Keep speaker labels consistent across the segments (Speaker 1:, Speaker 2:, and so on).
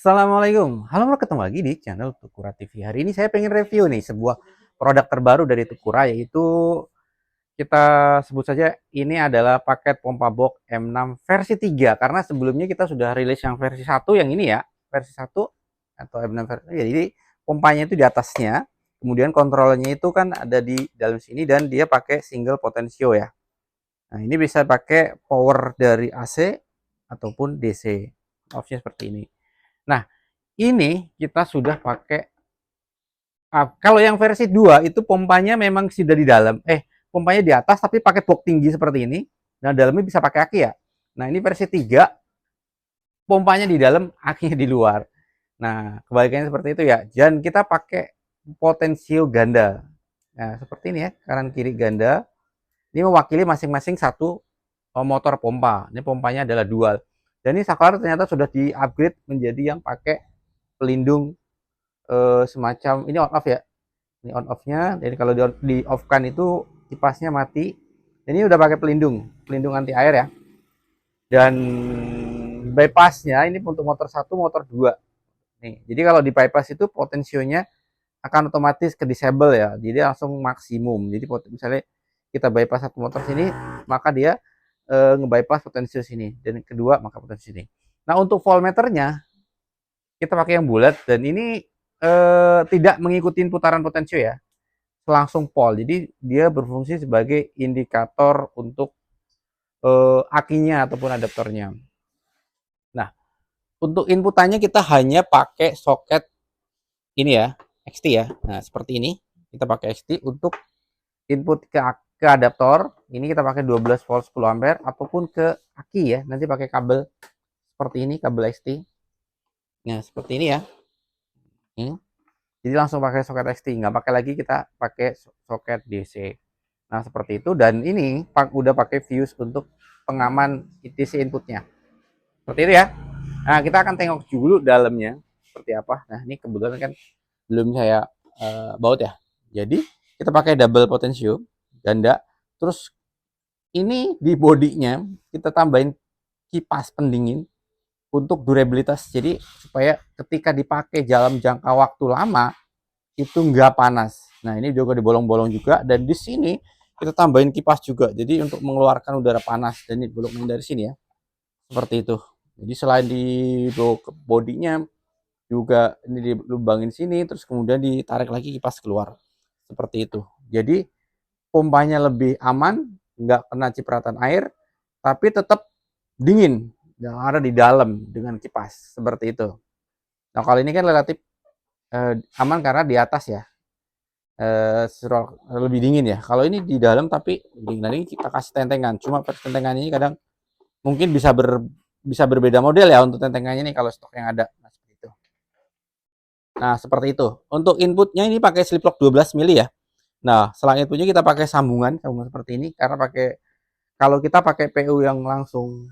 Speaker 1: Assalamualaikum, halo ketemu lagi di channel Tukura TV. Hari ini saya pengen review nih sebuah produk terbaru dari Tukura, yaitu kita sebut saja ini adalah paket pompa box M6 versi 3, karena sebelumnya kita sudah rilis yang versi 1 yang ini ya, versi 1 atau M6 versi. Ya, jadi pompanya itu di atasnya, kemudian kontrolnya itu kan ada di dalam sini dan dia pakai single potensio ya. Nah, ini bisa pakai power dari AC ataupun DC. Opsinya seperti ini. Nah, ini kita sudah pakai kalau yang versi 2 itu pompanya memang sudah di dalam. Pompanya di atas tapi pakai box tinggi seperti ini. Nah, dalamnya bisa pakai aki ya. Nah, ini versi 3 pompanya di dalam, akinya di luar. Nah, kebalikannya seperti itu ya. Dan kita pakai potensio ganda. Nah, seperti ini ya, kanan kiri ganda. Ini mewakili masing-masing satu motor pompa. Ini pompanya adalah dual. Dan ini saklar ternyata sudah di-upgrade menjadi yang pakai pelindung semacam ini on off ya. Ini on off-nya. Jadi kalau di off kan itu kipasnya mati. Ini udah pakai pelindung anti air ya. Dan bypassnya ini untuk motor 1, motor 2. Nih, jadi kalau di bypass itu potensionya akan otomatis ke disable ya. Jadi langsung maksimum. Jadi misalnya kita bypass satu motor sini, maka dia nge-bypass potensio sini, dan kedua maka potensio sini. Nah, untuk voltmeternya kita pakai yang bulat, dan ini tidak mengikuti putaran potensio ya, langsung pol. Jadi dia berfungsi sebagai indikator untuk akinya ataupun adaptornya. Nah, untuk inputannya kita hanya pakai soket ini ya, XT ya. Nah, seperti ini. Kita pakai XT untuk input ke adaptor. Ini kita pakai 12 volt 10 ampere ataupun ke aki ya. Nanti pakai kabel seperti ini, kabel XT. Nah, seperti ini ya. Jadi langsung pakai soket XT, nggak pakai lagi kita pakai soket DC. Nah, seperti itu. Dan ini udah pakai fuse untuk pengaman ITC inputnya. Seperti itu ya. Nah, kita akan tengok dulu dalamnya seperti apa. Nah, ini kebetulan kan belum saya baut ya. Jadi kita pakai double potensio ganda. Terus ini di bodinya kita tambahin kipas pendingin untuk durabilitas. Jadi supaya ketika dipakai dalam jangka waktu lama itu nggak panas. Nah, ini juga dibolong-bolong juga, dan di sini kita tambahin kipas juga. Jadi untuk mengeluarkan udara panas, dan ini bolong dari sini ya. Seperti itu. Jadi selain di bodinya juga ini dilubangin sini, terus kemudian ditarik lagi kipas keluar. Seperti itu. Jadi pompanya lebih aman, nggak kena cipratan air, tapi tetap dingin yang ada di dalam dengan kipas. Seperti itu. Nah, kalau ini kan relatif aman karena di atas ya, lebih dingin ya. Kalau ini di dalam tapi dingin. Nah, ini kita kasih tentengan. Cuma tentengan ini kadang mungkin bisa berbeda model ya untuk tentengannya nih kalau stok yang ada. Nah, seperti itu. Nah, seperti itu. Untuk inputnya ini pakai slip lock 12 mili ya. Nah, selain inputnya kita pakai sambungan seperti ini karena kalau kita pakai PU yang langsung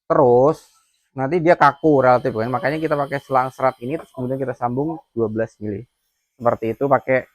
Speaker 1: terus nanti dia kaku relatif kan. Makanya kita pakai selang serat ini, terus kemudian kita sambung 12 mili. Seperti itu pakai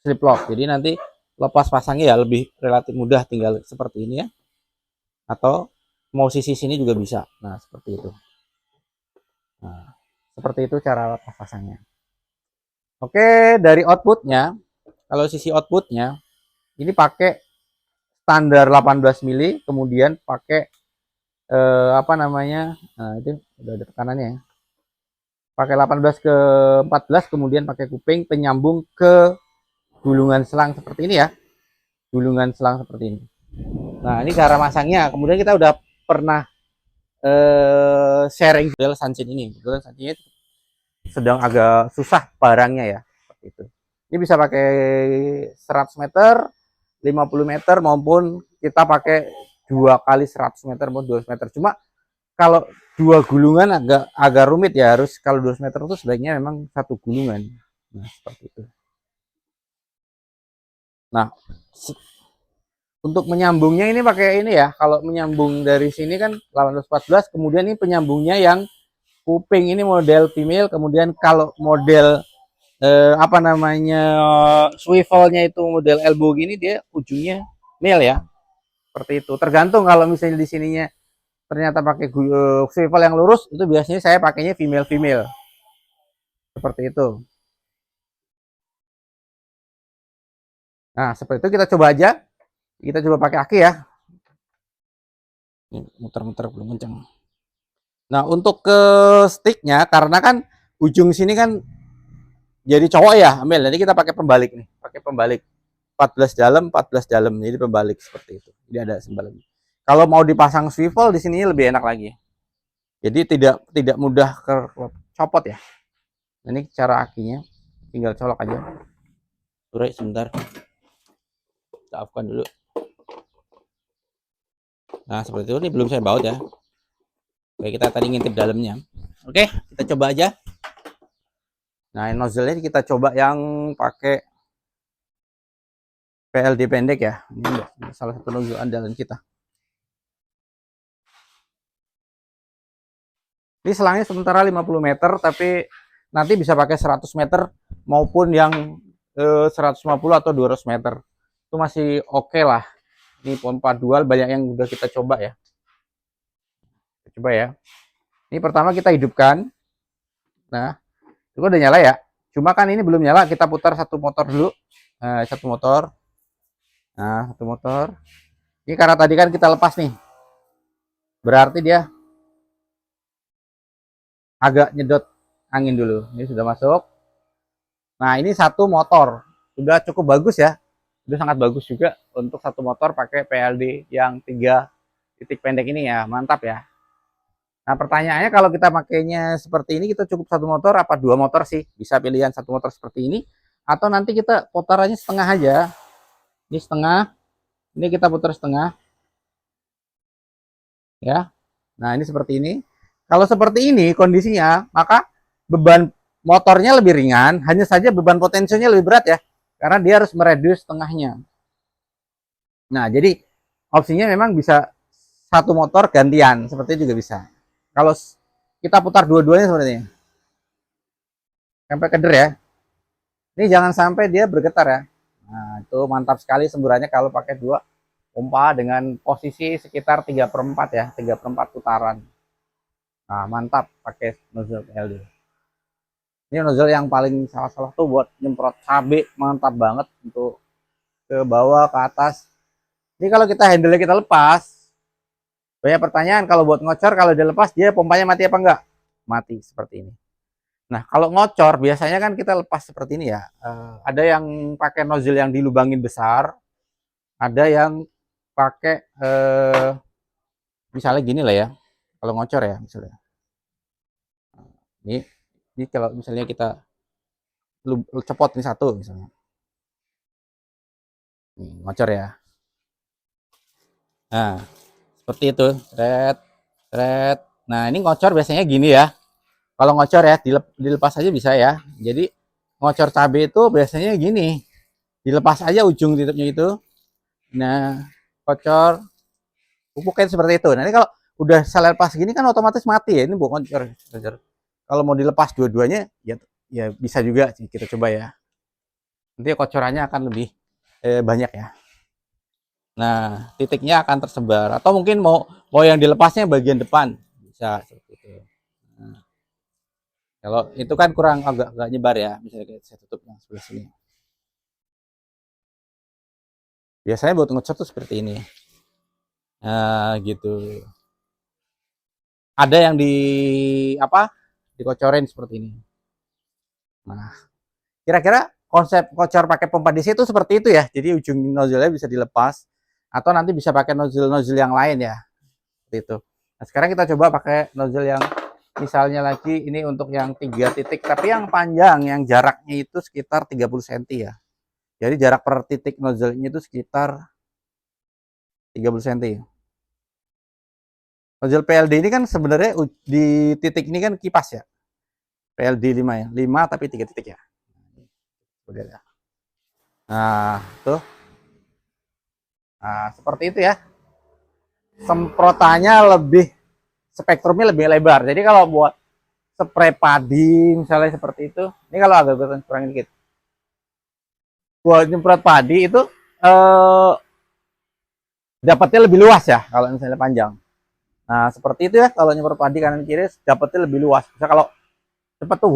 Speaker 1: slip lock. Jadi nanti lepas pasangnya ya lebih relatif mudah, tinggal seperti ini ya. Atau mau sisi sini juga bisa. Nah, seperti itu. Nah, seperti itu cara lepas pasangnya. Oke, dari outputnya, kalau sisi outputnya ini pakai standar 18 mili, kemudian pakai apa namanya? Nah, itu udah ada tekanannya ya. Pakai 18 ke 14, kemudian pakai kuping penyambung ke gulungan selang seperti ini ya. Gulungan selang seperti ini. Nah, ini cara masangnya. Kemudian kita udah pernah sharing model sancin ini. Kebetulan sancinnya sedang agak susah barangnya ya. Seperti itu. Ini bisa pakai 100 meter, 50 meter, maupun kita pakai 2 kali 100 meter maupun 200 meter. Cuma kalau dua gulungan agak rumit ya, harus kalau 200 meter itu sebaiknya memang satu gulungan. Nah, seperti itu. Nah, untuk menyambungnya ini pakai ini ya. Kalau menyambung dari sini kan 1814, kemudian ini penyambungnya yang kuping ini model female, kemudian kalau model apa namanya swivelnya itu model elbow gini, dia ujungnya male ya. Seperti itu. Tergantung kalau misalnya di sininya ternyata pakai swivel yang lurus, itu biasanya saya pakainya female seperti itu. Nah, seperti itu kita coba aja. Kita coba pakai aki ya. Ini muter-muter belum kencang. Nah, untuk ke sticknya, karena kan ujung sini kan jadi cowok ya, ambil. Nanti kita pakai pembalik nih, pakai pembalik 14 dalam, 14 dalam. Jadi pembalik seperti itu. Jadi ada sembalan. Kalau mau dipasang swivel di sini lebih enak lagi. Jadi tidak mudah copot ya. Ini cara akinya, tinggal colok aja. Surai sebentar. Kita off-kan dulu. Nah, seperti itu. Ini belum saya baut ya. Oke, kita tadi ngintip dalamnya. Oke, kita coba aja. Nah, nozzle-nya kita coba yang pakai PLD pendek ya. Ini salah satu nozzle andalan kita. Ini selangnya sementara 50 meter, tapi nanti bisa pakai 100 meter maupun yang 150 atau 200 meter. Itu masih oke lah. Ini pompa dual banyak yang udah kita coba ya. Kita coba ya. Ini pertama kita hidupkan. Nah, itu udah nyala ya. Cuma kan ini belum nyala, kita putar satu motor dulu. Nah, satu motor. Nah, satu motor. Ini karena tadi kan kita lepas nih. Berarti dia agak nyedot angin dulu. Ini sudah masuk. Nah, ini satu motor. Sudah cukup bagus ya. Sudah sangat bagus juga untuk satu motor pakai PLD yang 3 titik pendek ini ya. Mantap ya. Nah, pertanyaannya kalau kita pakainya seperti ini, kita cukup satu motor apa 2 motor sih? Bisa pilihan satu motor seperti ini, atau nanti kita putarannya setengah aja. Ini setengah, ini kita putar setengah. Ya. Nah, ini seperti ini. Kalau seperti ini kondisinya, maka beban motornya lebih ringan, hanya saja beban potensinya lebih berat ya. Karena dia harus mereduce setengahnya. Nah, jadi opsinya memang bisa satu motor gantian, seperti itu juga bisa. Kalau kita putar dua-duanya seperti ini, sampai keder ya. Ini jangan sampai dia bergetar ya. Nah, itu mantap sekali semburannya kalau pakai 2 pompa dengan posisi sekitar 3/4 ya, 3/4 putaran. Nah, mantap pakai nozzle PLD. Ini nozzle yang paling salah tuh buat nyemprot cabai, mantap banget untuk ke bawah, ke atas. Ini kalau kita handle kita lepas, banyak pertanyaan kalau buat ngocor, kalau dia lepas dia pompanya mati apa enggak? Mati seperti ini. Nah, kalau ngocor biasanya kan kita lepas seperti ini ya. Ada yang pakai nozzle yang dilubangin besar, ada yang pakai misalnya gini lah ya. Kalau ngocor ya misalnya. Ini kalau misalnya kita cepot ini satu misalnya. Nih, ngocor ya. Nah, seperti itu. Red, red. Nah, ini ngocor biasanya gini ya. Kalau ngocor ya, dilepas aja bisa ya. Jadi ngocor cabai itu biasanya gini. Dilepas aja ujung tutupnya itu. Nah, ngocor. Pupuknya seperti itu. Nanti kalau udah salah lepas gini kan otomatis mati ya. Ini bukan ngocor. Kalau mau dilepas dua-duanya, ya bisa juga sih. Kita coba ya. Nanti kocorannya akan lebih banyak ya. Nah, titiknya akan tersebar. Atau mungkin mau yang dilepasnya bagian depan. Bisa seperti itu. Nah, kalau itu kan kurang agak nyebar ya. Misalnya saya tutup yang sebelah sini. Biasanya buat ngecor tuh seperti ini. Nah, gitu. Ada yang dikocorin seperti ini. Nah, kira-kira konsep kocor pakai pompa DC itu seperti itu ya. Jadi ujung nozzle-nya bisa dilepas atau nanti bisa pakai nozzle yang lain ya. Seperti itu. Nah, sekarang kita coba pakai nozzle yang misalnya lagi ini untuk yang 3 titik, tapi yang panjang, yang jaraknya itu sekitar 30 cm ya. Jadi jarak per titik nozzle-nya itu sekitar 30 cm. Nozzle PLD ini kan sebenarnya di titik ini kan kipas ya. PLD 5 ya. 5 tapi 3 titik ya. Nah, tuh. Nah, seperti itu ya. Semprotannya spektrumnya lebih lebar. Jadi kalau buat spray padi misalnya seperti itu, ini kalau agak kurang dikit. Buat nyemprot padi itu dapatnya lebih luas ya kalau misalnya panjang. Nah, seperti itu ya kalau nyemprot padi kanan kiri dapatnya lebih luas. Bisa kalau cepat tuh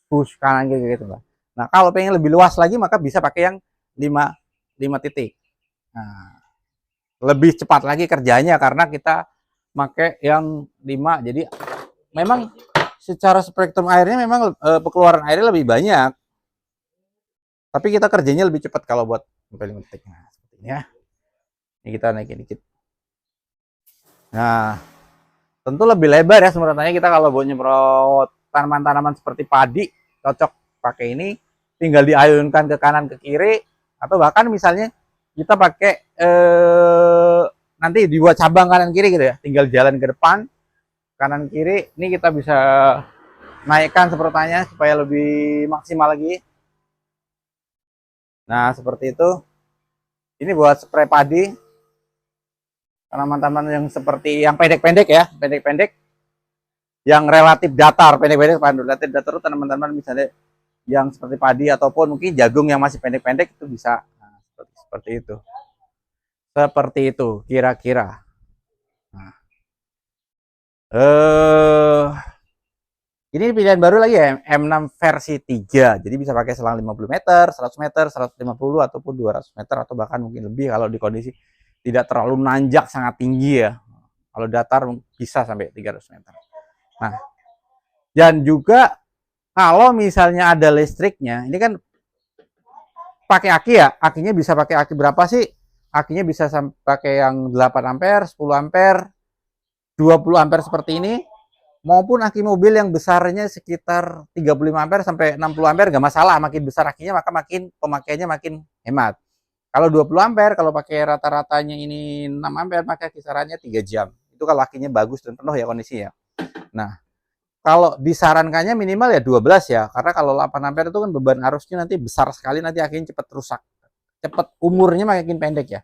Speaker 1: hus kanan kiri gitu, Pak. Nah, kalau pengen lebih luas lagi maka bisa pakai yang 5 titik. Nah, lebih cepat lagi kerjanya karena kita pakai yang 5. Jadi memang secara spektrum airnya memang pengeluaran airnya lebih banyak. Tapi kita kerjanya lebih cepat kalau buat sampai 5 titik. Nah, seperti ini ya. Ini kita naikin dikit. Nah, tentu lebih lebar ya semprotannya. Kita kalau buat nyemprot tanaman-tanaman seperti padi cocok pakai ini, tinggal diayunkan ke kanan ke kiri, atau bahkan misalnya kita pakai nanti dibuat cabang kanan kiri gitu ya, tinggal jalan ke depan kanan kiri. Ini kita bisa naikkan semprotannya supaya lebih maksimal lagi. Nah, seperti itu. Ini buat spray padi tanaman-tanaman yang seperti yang pendek-pendek ya, pendek-pendek, yang relatif datar. Pendek-pendek relatif datar itu tanaman-tanaman misalnya yang seperti padi ataupun mungkin jagung yang masih pendek-pendek itu bisa. Nah, seperti itu. Seperti itu kira-kira. Nah, ini pilihan baru lagi ya, M6 versi 3. Jadi bisa pakai selang 50 meter, 100 meter, 150 ataupun 200 meter atau bahkan mungkin lebih kalau di kondisi tidak terlalu nanjak sangat tinggi ya. Kalau datar bisa sampai 300 meter. Nah, dan juga kalau misalnya ada listriknya, ini kan pakai aki ya, akinya bisa pakai aki berapa sih? Akinya bisa pakai yang 8 ampere, 10 ampere, 20 ampere seperti ini, maupun aki mobil yang besarnya sekitar 35 ampere sampai 60 ampere nggak masalah. Makin besar akinya maka makin pemakaiannya makin hemat. Kalau 20 ampere, kalau pakai rata-ratanya ini 6 ampere, maka kisarannya 3 jam. Itu kalau akinya bagus dan penuh ya kondisinya. Nah, kalau disarankannya minimal ya 12 ya, karena kalau 8 ampere itu kan beban arusnya nanti besar sekali, nanti akhirnya cepat rusak. Cepat umurnya makin pendek ya.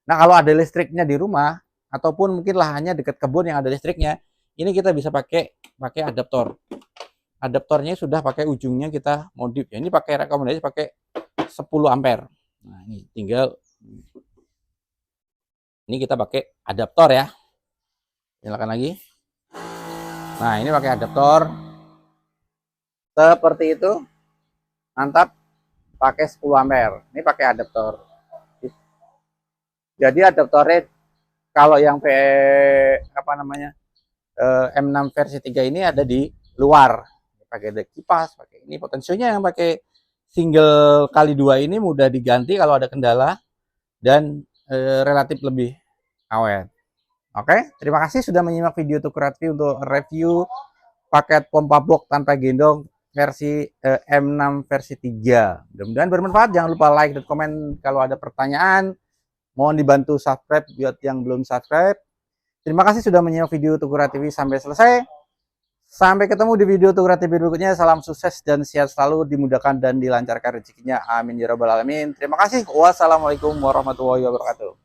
Speaker 1: Nah, kalau ada listriknya di rumah ataupun mungkin lahannya dekat kebun yang ada listriknya, ini kita bisa pakai adaptor. Adaptornya sudah pakai ujungnya kita modif. Ya, ini pakai rekomendasi pakai 10 ampere. Nah, ini tinggal ini kita pakai adaptor ya. Nyalakan lagi. Nah, ini pakai adaptor. Seperti itu. Mantap. Pakai 10 ampere. Ini pakai adaptor. Jadi adaptornya kalau yang M6 versi 3 ini ada di luar. Pakai kipas, pakai ini. Potensinya yang pakai single kali 2 ini mudah diganti kalau ada kendala dan relatif lebih awet. Oke, terima kasih sudah menyimak video Tukuratvi untuk review paket pompa box tanpa gendong versi M6 versi 3. Mudah-mudahan bermanfaat. Jangan lupa like dan komen kalau ada pertanyaan. Mohon dibantu subscribe buat yang belum subscribe. Terima kasih sudah menyimak video Tukuratvi sampai selesai. Sampai ketemu di video Tukuratvi berikutnya. Salam sukses dan sehat selalu, dimudahkan dan dilancarkan rezekinya. Amin ya rabbal alamin. Terima kasih. Wassalamualaikum warahmatullahi wabarakatuh.